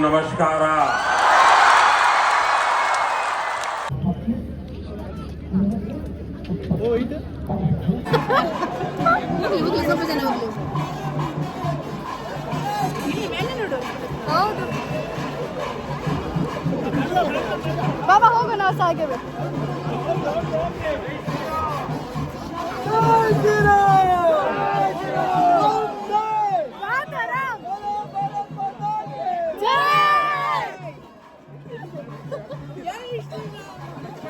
ನಮಸ್ಕಾರ. ಹೌದು ಬಾಬಾ ಹೋಗೋಣ ಸಾಗೇವೆ.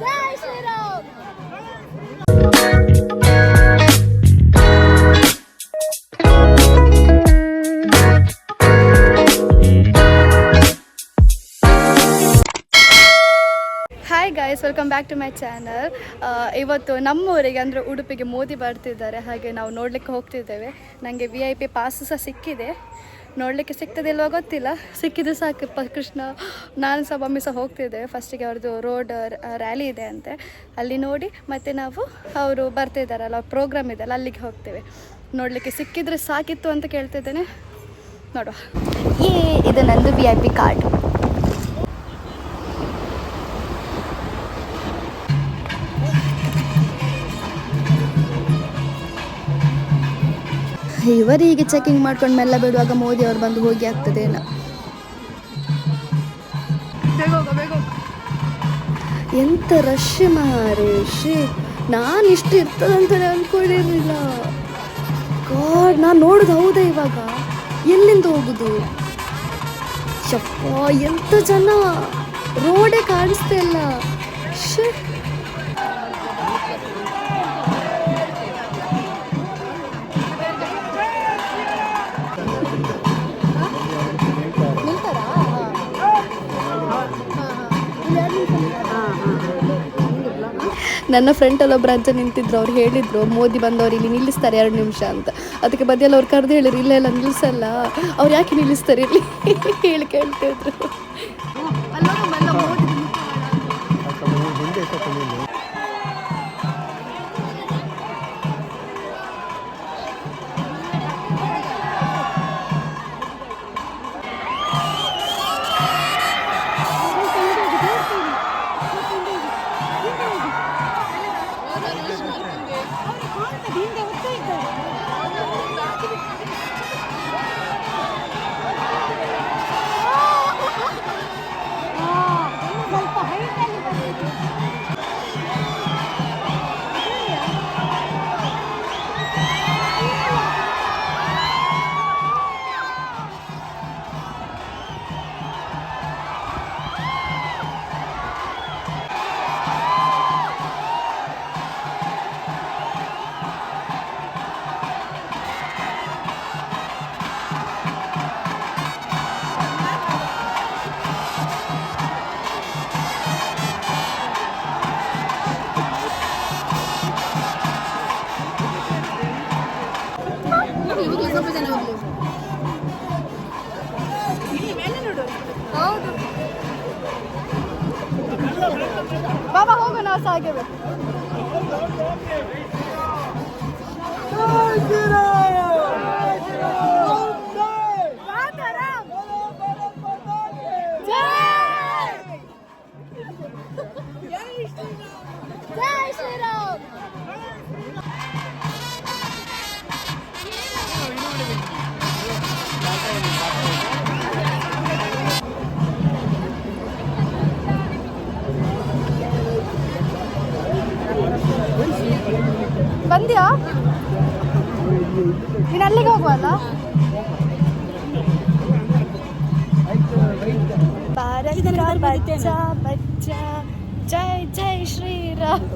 ಜೈ Shri Ram. Hi guys, welcome back to my channel. ಇವತ್ತು ನಮ್ಮೂರಿಗೆ ಅಂದರೆ ಉಡುಪಿಗೆ ಮೋದಿ ಬರ್ತಿದ್ದಾರೆ, ಹಾಗೆ ನಾವು ನೋಡಲಿಕ್ಕೆ ಹೋಗ್ತಿದ್ದೇವೆ. ನನಗೆ VIP ಪಾಸ್ ಸಹ ಸಿಕ್ಕಿದೆ. ನೋಡಲಿಕ್ಕೆ ಸಿಗ್ತದೆ ಇಲ್ವಾ ಗೊತ್ತಿಲ್ಲ, ಸಿಕ್ಕಿದ್ರೆ ಸಾಕು. ಕೃಷ್ಣ ನಾನು ಸಹ ಮಮ್ಮಿ ಸಹ ಹೋಗ್ತಿದ್ದೇವೆ. ಫಸ್ಟಿಗೆ ಅವ್ರದ್ದು ರೋಡ್ ರ್ಯಾಲಿ ಇದೆ ಅಂತೆ, ಅಲ್ಲಿ ನೋಡಿ ಮತ್ತೆ ನಾವು ಅವರು ಬರ್ತಿದ್ದಾರಲ್ಲ, ಪ್ರೋಗ್ರಾಮ್ ಇದೆಲ್ಲ, ಅಲ್ಲಿಗೆ ಹೋಗ್ತೇವೆ. ನೋಡಲಿಕ್ಕೆ ಸಿಕ್ಕಿದ್ರೆ ಸಾಕಿತ್ತು ಅಂತ ಕೇಳ್ತಿದ್ದೇನೆ, ನೋಡುವ. ಇದು ನಂದು VIP ಕಾರ್ಡ್. ಇವರು ಹೀಗೆ ಚೆಕಿಂಗ್ ಮಾಡ್ಕೊಂಡು ಮೆಲ್ಲ ಬಿಡುವಾಗ ಮೋದಿ ಅವರು ಬಂದು ಹೋಗಿ ಆಗ್ತದೆ ಏನೋ. ಎಂತ ರಶ್ ಮಹಾರೇಶ್, ನಾನು ಇಷ್ಟು ಇರ್ತದಂತಲೇ ಅಂದ್ಕೊಂಡಿರಲಿಲ್ಲ. ಗಾಡ್, ನಾನು ನೋಡೋದು ಹೌದಾ ಇವಾಗ? ಎಲ್ಲಿಂದ ಹೋಗುದು? ಶಪ್ಪ, ಎಂತ ಜನ, ರೋಡೇ ಕಾಣಿಸ್ತಾ ಇಲ್ಲ. ಶೇ, ನನ್ನ ಫ್ರೆಂಡಲ್ಲಿ ಒಬ್ಬರು ಅಜ್ಜ ನಿಂತಿದ್ರು. ಅವ್ರು ಹೇಳಿದರು ಮೋದಿ ಬಂದವರು ಇಲ್ಲಿ ನಿಲ್ಲಿಸ್ತಾರೆ 2 ನಿಮಿಷ ಅಂತ. ಅದಕ್ಕೆ ಬದಿಯಲ್ಲಿ ಅವ್ರು ಕರೆದು ಹೇಳಿದ್ರು, ಇಲ್ಲ ಇಲ್ಲ ನಿಲ್ಲಿಸಲ್ಲ, ಅವ್ರು ಯಾಕೆ ನಿಲ್ಲಿಸ್ತಾರೆ ಇಲ್ಲಿ ಹೇಳಿ ಕೇಳ್ತಿದ್ರು. ಹೌದು ಬಾಬಾ ಹೋಗೋಣ ಸಾಗೇವೆ. ಜೈ ಶ್ರೀರಾಮ್. ಬಂದ್ಯಾ? ನೀನು ಅಲ್ಲಿಗೆ ಹೋಗುವಲ್ಲ? ಭಾರತ ಬಚ್ಚಾ ಬಚ್ಚಾ ಜೈ ಜೈ ಶ್ರೀರಾಮ್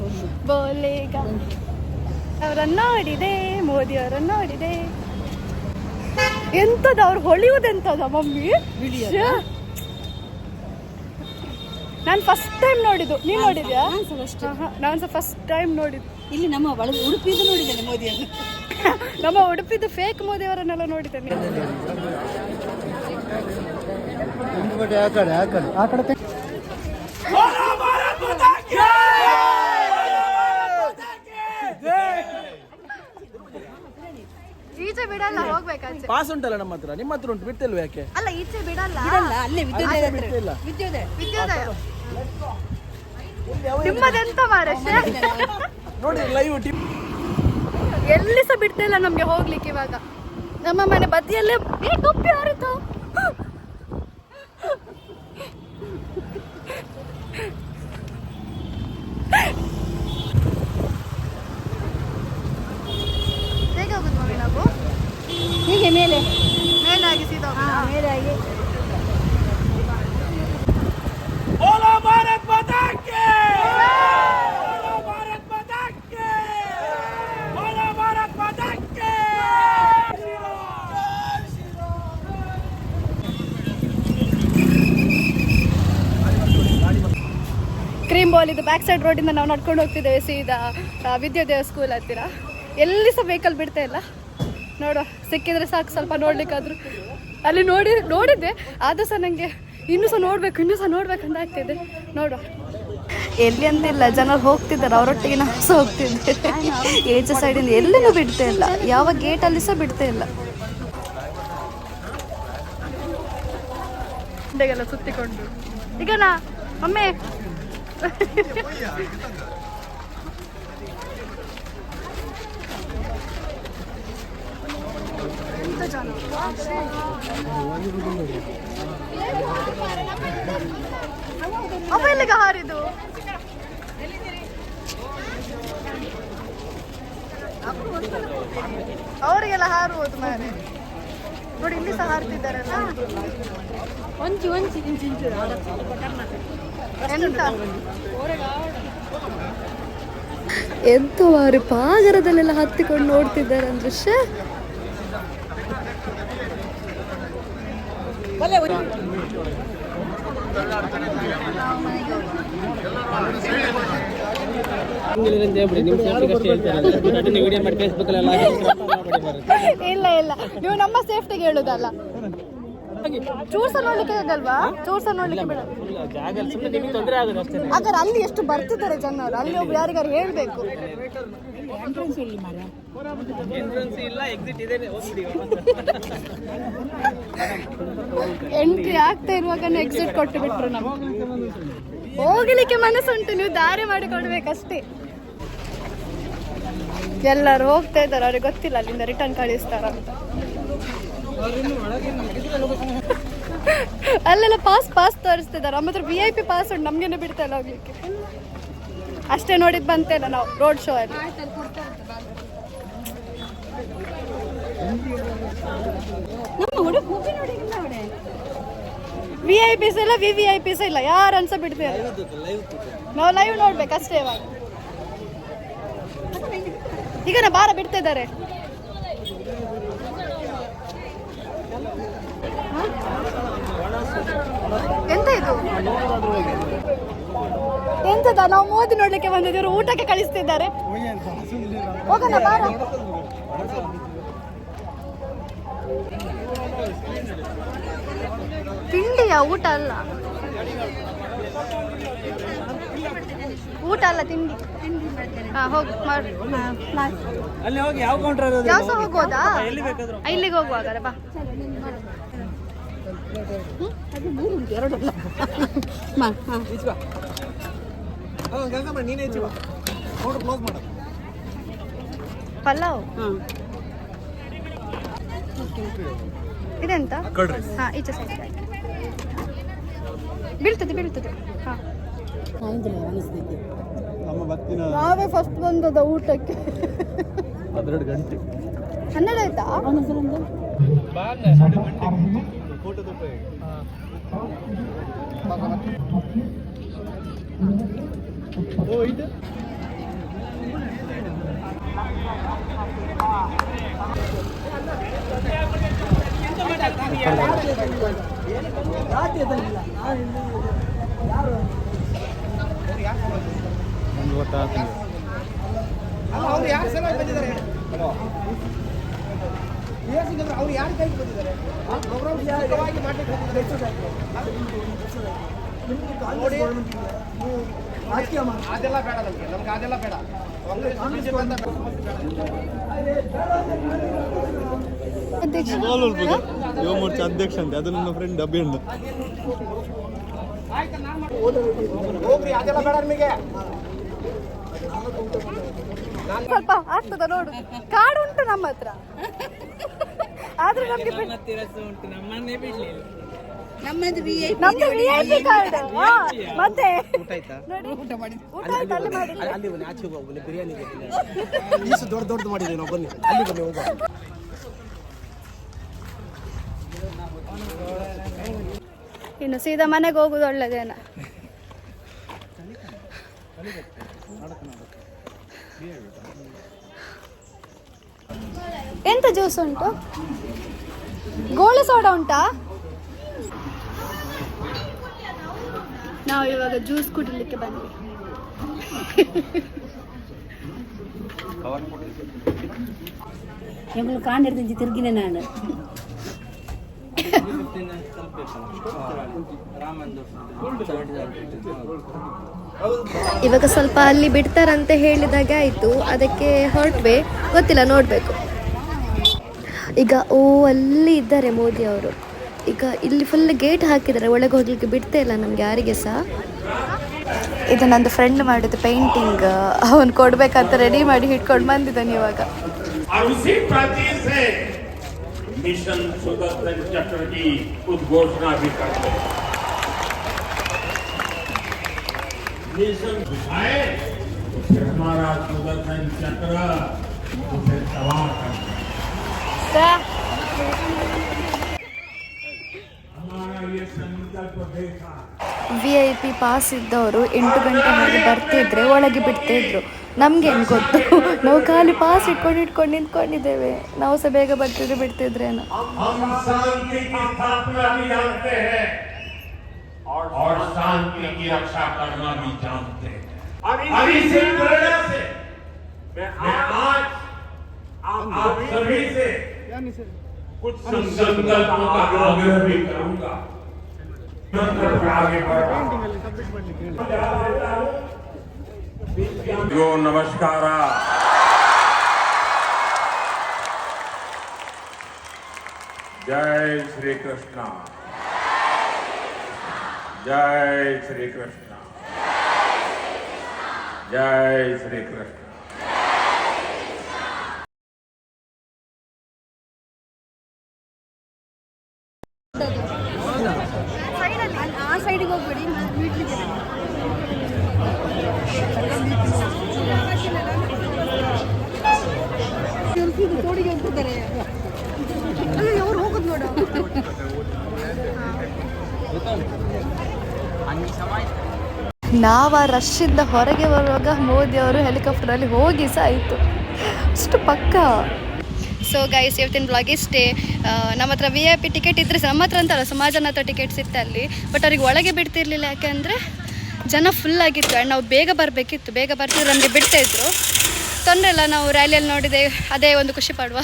ಬೋಲೇಗ. ಅವರನ್ನು ನೋಡಿದೆ, ಮೋದಿ ಅವರನ್ನು ನೋಡಿದೆ. ಎಂತದ ಅವ್ರು ಹೊಳೆಯುವುದೆಂತದ ಮಮ್ಮಿ? ನಾನು ಫಸ್ಟ್ ಟೈಮ್ ನೋಡಿದ್ದು. ನೀನು ನೋಡಿದ್ಯಾ? ನಾನು ಸಹ ಫಸ್ಟ್ ಟೈಮ್ ನೋಡಿದ್ದು. ಇಲ್ಲಿ ನಮ್ಮ ಉಡುಪಿದು ನೋಡಿದ್ದೇನೆ ಮೋದಿಯನ್ನು. ನಮ್ಮ ಉಡುಪಿದು ಫೇಕ್ ಮೋದಿ ಅವರನ್ನೆಲ್ಲ ನೋಡಿದ್ದೇನೆ. ಈಚೆ ಬಿಡಲ್ಲ, ಹೋಗ್ಬೇಕಾಚೆ. ಪಾಸ್ ಉಂಟಲ್ಲ ನಮ್ಮ ಹತ್ರ, ನಿಮ್ಮ ಹತ್ರ ಉಂಟು, ಬಿಡ್ತಿಲ್ವ ಯಾಕೆ? ಅಲ್ಲ ಈಚೆ ಬಿಡಲ್ಲ. ಬಿಡಲ್ಲ, ಅಲ್ಲೇ ವಿದ್ಯುದಯ ಹತ್ರ. ಬಿಡ್ತಿಲ್ಲ. ವಿದ್ಯುದಯ. ವಿದ್ಯೋದಯ ನಿಮ್ಮದೆಂತ ಮಾರೆ ನೋಡಿ ಲೈವ್ ಟಿಪ್ ಎಲ್ಲಿ ಸಹ ಬಿಡ್ತಾ ಇಲ್ಲ ನಮ್ಗೆ ಹೋಗ್ಲಿಕ್ಕೆ. ಇವಾಗ ನಮ್ಮ ಮನೆ ಬದಿಯಲ್ಲೇ ಟೊಪ್ಪಿ ಹಾರಿತು. ಹೇಗೆ ಹೋಗುದು ಮಮ್ಮಿ ನಾವು? ಹೀಗೆ ಮೇಲೆ ಮೇಲಾಗಿ ಸೀದಾ ಮೇಲೆ ಆಗಿ बोलो भारत माता की, बोलो भारत माता की, बोलो भारत माता की। ಕ್ರೀಮ್ ಬಾಲ್ ಇದು ಬ್ಯಾಕ್ ಸೈಡ್ ರೋಡಿಂದ ನಾವು ನಡ್ಕೊಂಡು ಹೋಗ್ತಿದ್ದೇವೆ ಸೀದಾ ವಿದ್ಯೋದಯ ಸ್ಕೂಲ್ ಹತ್ತಿರ. ಎಲ್ಲಿ ಸಹ ವೆಹಿಕಲ್ ಬಿಡ್ತಾ ಇಲ್ಲ. ನೋಡುವ, ಸಿಕ್ಕಿದ್ರೆ ಸಾಕು ಸ್ವಲ್ಪ ನೋಡ್ಲಿಕ್ಕಾದ್ರು. ಅಲ್ಲಿ ನೋಡಿದ್ದೆ, ಆದರೂ ಸಹ ನನಗೆ ಇನ್ನೂ ಸಹ ನೋಡ್ಬೇಕಂತ ಆಗ್ತಿದೆ. ನೋಡುವ, ಎಲ್ಲಿ ಅಂತಿಲ್ಲ, ಜನರು ಹೋಗ್ತಿದ್ದಾರೆ, ಅವರೊಟ್ಟಿಗೆ ನಾವು ಸಹ ಹೋಗ್ತಿದ್ದೆ. ಈಚೆ ಸೈಡಿಂದ ಎಲ್ಲಿನೂ ಬಿಡ್ತಾ ಇಲ್ಲ, ಯಾವ ಗೇಟಲ್ಲಿ ಸಹ ಬಿಡ್ತಾ ಇಲ್ಲ. ಹಿಂದೆಗೆಲ್ಲ ಸುತ್ತಿಕೊಂಡು ಈಗ ಒಮ್ಮೆ ಅಪ್ಪ ಎಲ್ಲಿಗೆ ಹಾರಿದು? ಅವರಿಗೆಲ್ಲ ಹಾರುವುದು ಮಾರೆ. ನೋಡಿ ಇಲ್ಲಿ ಸಹ ಹಾರ್ತಿದ್ದಾರಲ್ಲ. ಒಂಚು ಎಂತ ಮಾರು ಪಾಗರದಲ್ಲೆಲ್ಲ ಹತ್ತಿಕೊಂಡು ನೋಡ್ತಿದ್ದಾರೆ ಅಂದ್ರೆ ಇಲ್ಲ ನೀವು ನಮ್ಮ ಸೇಫ್ಟಿಗೆ ಹೇಳುದಲ್ಲ. ಚೂರ್ಸ ನೋಡ್ಲಿಕ್ಕೆ ಆಗಲ್ವಾ? ಚೂರ್ಸ ನೋಡ್ಲಿಕ್ಕೆ ಬೇಡ. ಹಾಗಾದ್ರೆ ಅಲ್ಲಿ ಎಷ್ಟು ಬರ್ತಿದ್ದಾರೆ ಜನರು, ಅಲ್ಲಿ ಒಬ್ರು ಯಾರಿಗಾರು ಹೇಳ್ಬೇಕು. ಎಂಟ್ರಿ ಆಗ್ತಾ ಇರುವಾಗ ಎಕ್ಸಿಟ್ ಕೊಟ್ಟು ಬಿಟ್ರು. ನಮ್ಗೆ ಹೋಗ್ಲಿಕ್ಕೆ ಮನಸ್ಸುಂಟು, ನೀವು ದಾರಿ ಮಾಡಿ ಕೊಡ್ಬೇಕಷ್ಟೇ. ಎಲ್ಲರೂ ಹೋಗ್ತಾ ಇದ್ದಾರೆ, ಅವ್ರಿಗೆ ಗೊತ್ತಿಲ್ಲ ಅಲ್ಲಿಂದ ರಿಟರ್ನ್ ಕಳಿಸ್ತಾರಂತ. ಅಲ್ಲೆಲ್ಲ ಪಾಸ್ ತೋರಿಸ್ತಿದ್ದಾರೆ. ನಮ್ಮ ಹತ್ರ VIP ಪಾಸ್ ಉಂಟು, ನಮ್ಗೇನೆ ಬಿಡ್ತಾ ಇಲ್ಲ ಹೋಗ್ಲಿಕ್ಕೆ. ಅಷ್ಟೇ ನೋಡಿದ್ ಬಂತೇನ ನಾವು ರೋಡ್ ಶೋ ಅಲ್ಲಿ. VIPs ಇಲ್ಲ, VVIPs ಇಲ್ಲ, ಯಾರು ಅನ್ಸ ಬಿಡ್ತೀರ. ನಾವು ಲೈವ್ ನೋಡ್ಬೇಕಷ್ಟೇ. ಇವಾಗ ಈಗ ಬಾರ ಬಿಡ್ತಾ ಇದ್ದಾರೆ. ಎಂತ ಇದು? ಎಂತದ? ನಾವು ಮೋದಿ ನೋಡ್ಲಿಕ್ಕೆ ಬಂದಿದ್ದೀವಿ, ಊಟಕ್ಕೆ ಕಳಿಸ್ತಿದ್ದಾರೆ. ಹೋಗೋಣ ಬಾರ. ತಿಂಡಿಯ ಊಟ ಅಲ್ಲ, ತಿಂಡಿ. ಹಾ ಹೋಗಿ ಅಲ್ಲಿ ಹೋಗಿ ಯಾವ ಕೌಂಟರ್ ಯಾವ ಸಹ ಹೋಗೋದಾ? ಇಲ್ಲಿಗೆ ಹೋಗುವಾಗ ಬಾ. ಪಲಾವ್ ಇದೆಂತ? ಹಾ ಈಚೆ ಸೈಡ್ ಬೀಳ್ತದೆ. ಹಾ ನಾವೇ ಫಸ್ಟ್ ಬಂದದ ಊಟಕ್ಕೆ. 12 ಗಂಟೆ 12 ಆಯ್ತಾ? ಅವ್ರು ಯಾರು ಸಲುವಾಗಿ ಬಂದಿದ್ದಾರೆ? ಅವ್ರು ಯಾರು ಕೈಗೆ ಬಂದಿದ್ದಾರೆ? ಮಾಡ್ಲಿಕ್ಕೆ ಅದೆಲ್ಲ ಬೇಡ ನಮ್ಗೆ ಅದೆಲ್ಲ ಬೇಡ ಯುವ ಮೋರ್ಚಾ ಅಧ್ಯಕ್ಷ ಅಂತೆ, ಅದು ನನ್ನ ಫ್ರೆಂಡ್ ಅಭಿಯಣ್ಣ. ಹೋಗ್ರಿ, ಅದೆಲ್ಲ ಬೇಡ ನಿಮಗೆ. ಸ್ವಲ್ಪ ಆಗ್ತದ ನೋಡು, ಕಾರ್ಡ್ ಉಂಟು ನಮ್ಮ ಹತ್ರ, ಆದ್ರೆ ನಮ್ಗೆ ನಮ್ಮದು VIP ನಮ್ದು VIP ಕಾರ್ಡ್. ಮತ್ತೆ ಊಟ ಊಟ ಆಯ್ತು, ಅಲ್ಲಿ ಮಾಡಿ. ಅಲ್ಲಿ ಬನ್ನಿ, ಆಚೆ ಹೋಗಿ ಬಿರಿಯಾನಿ ಪೀಸ್ ದೊಡ್ಡ ಮಾಡಿದ್ದೀವಿ ನಾವು. ಬನ್ನಿ ಅಲ್ಲಿ ಬನ್ನಿ, ಹೋಗುವ. ಇನ್ನು ಸೀದಾ ಮನೆಗೆ ಹೋಗುದು ಒಳ್ಳೆದೇನ. ಎಂತ ಜ್ಯೂಸ್ ಉಂಟು? ಗೋಳಿ ಸೋಡಾ ಉಂಟಾ? ನಾವು ಇವಾಗ ಜ್ಯೂಸ್ ಕುಡಿಲಿಕ್ಕೆ ಬಂದ್ವಿ. ಎಮ್ಮಲು ಕಾಂಡಿರ್ತೀನಿ ತಿರುಗಿನ ನಾನು. ಇವಾಗ ಸ್ವಲ್ಪ ಅಲ್ಲಿ ಬಿಡ್ತಾರಂತೆ ಹೇಳಿದಾಗ ಆಯಿತು, ಅದಕ್ಕೆ ಹೊರಟ್ವೆ, ಗೊತ್ತಿಲ್ಲ, ನೋಡಬೇಕು. ಈಗ ಅಲ್ಲಿ ಇದ್ದಾರೆ ಮೋದಿ ಅವರು. ಈಗ ಇಲ್ಲಿ ಫುಲ್ ಗೇಟ್ ಹಾಕಿದ್ದಾರೆ, ಒಳಗೆ ಹೋಗ್ಲಿಕ್ಕೆ ಬಿಡ್ತಾ ಇಲ್ಲ ನಮ್ಗೆ ಯಾರಿಗೆ ಸಹ. ಇದು ನಂದು ಫ್ರೆಂಡ್ ಮಾಡಿದ್ದು ಪೇಂಟಿಂಗ್, ಅವನು ಕೊಡ್ಬೇಕಂತ ರೆಡಿ ಮಾಡಿ ಇಟ್ಕೊಂಡು ಬಂದಿದ್ದಾನೆ ಇವಾಗ. मिशन सुदर्शन चक्र की उद्घोषणा भी करते हैं। मिशन आए तो हमारा सुदर्शन चक्र उसे सवार करता है। हमारा ये संकल्प देखा। VIP ಪಾಸ್ ಇದ್ದವರು 8 ಗಂಟೆ ಹಾಗೆ ಬರ್ತಿದ್ರೆ ಒಳಗೆ ಬಿಡ್ತಿದ್ರು. ನಮ್ಗೇನು ಗೊತ್ತು, ನಾವು ಖಾಲಿ ಪಾಸ್ ಇಟ್ಕೊಂಡು ನಿಂತ್ಕೊಂಡಿದ್ದೇವೆ. ನಾವು ಸಹ ಬೇಗ ಬರ್ತಿದ್ರೆ ಬಿಡ್ತಿದ್ರೇನು. हम शांति की स्थापना भी जानते हैं और शांति की रक्षा करना भी जानते हैं। और इसी प्रेरणा से मैं आज आप सभी से कुछ संकल्पों का आग्रह भी करूंगा। आगे बढ़ नमस्कार। जय श्री कृष्ण, जय श्री कृष्ण, जय श्री कृष्ण। ಆ ಸೈಡಿಗೆ ಹೋಗ್ಬೇಡಿ, ತೋಡಿಗೆ ಹೋಗ್ತಿದ್ದಾರೆ. ಅವ್ರು ಹೋಗುದು ನೋಡು. ನಾವು ಆ ರಶ್ಶಿಂದ ಹೊರಗೆ ಬರುವಾಗ ಮೋದಿ ಅವರು ಹೆಲಿಕಾಪ್ಟರಲ್ಲಿ ಹೋಗಿ ಸಹ ಆಯಿತು, ಅಷ್ಟು ಪಕ್ಕ. ಸೊ ಗೈಸ್, ಇವತ್ತಿನ ಬ್ಲಾಗ್ ಇಷ್ಟೇ. ನಮ್ಮ ಹತ್ರ VIP ಟಿಕೆಟ್ ಇದ್ದರೆ ನಮ್ಮ ಹತ್ರ ಅಂತಲ್ಲ, ಸುಮಾರು ಜನ ಹತ್ರ ಟಿಕೆಟ್ಸ್ ಇತ್ತು ಅಲ್ಲಿ. ಬಟ್ ಅವ್ರಿಗೆ ಒಳಗೆ ಬಿಡ್ತಿರ್ಲಿಲ್ಲ, ಯಾಕೆಂದರೆ ಜನ ಫುಲ್ ಆಗಿತ್ತು. ಆ್ಯಂಡ್ ನಾವು ಬೇಗ ಬರಬೇಕಿತ್ತು, ಬೇಗ ಬರ್ತಿದ್ರು ನಮಗೆ ಬಿಡ್ತಾಯಿದ್ರು. ತೊಂದರೆ ಇಲ್ಲ, ನಾವು ರ್ಯಾಲಿಯಲ್ಲಿ ನೋಡಿದೆ, ಅದೇ ಒಂದು ಖುಷಿ ಪಡುವ.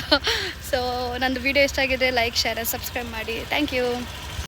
ಸೊ ನಂದು ವಿಡಿಯೋ ಇಷ್ಟ ಆಗಿದೆ, ಲೈಕ್, ಶೇರ್, ಸಬ್ಸ್ಕ್ರೈಬ್ ಮಾಡಿ. Thank you.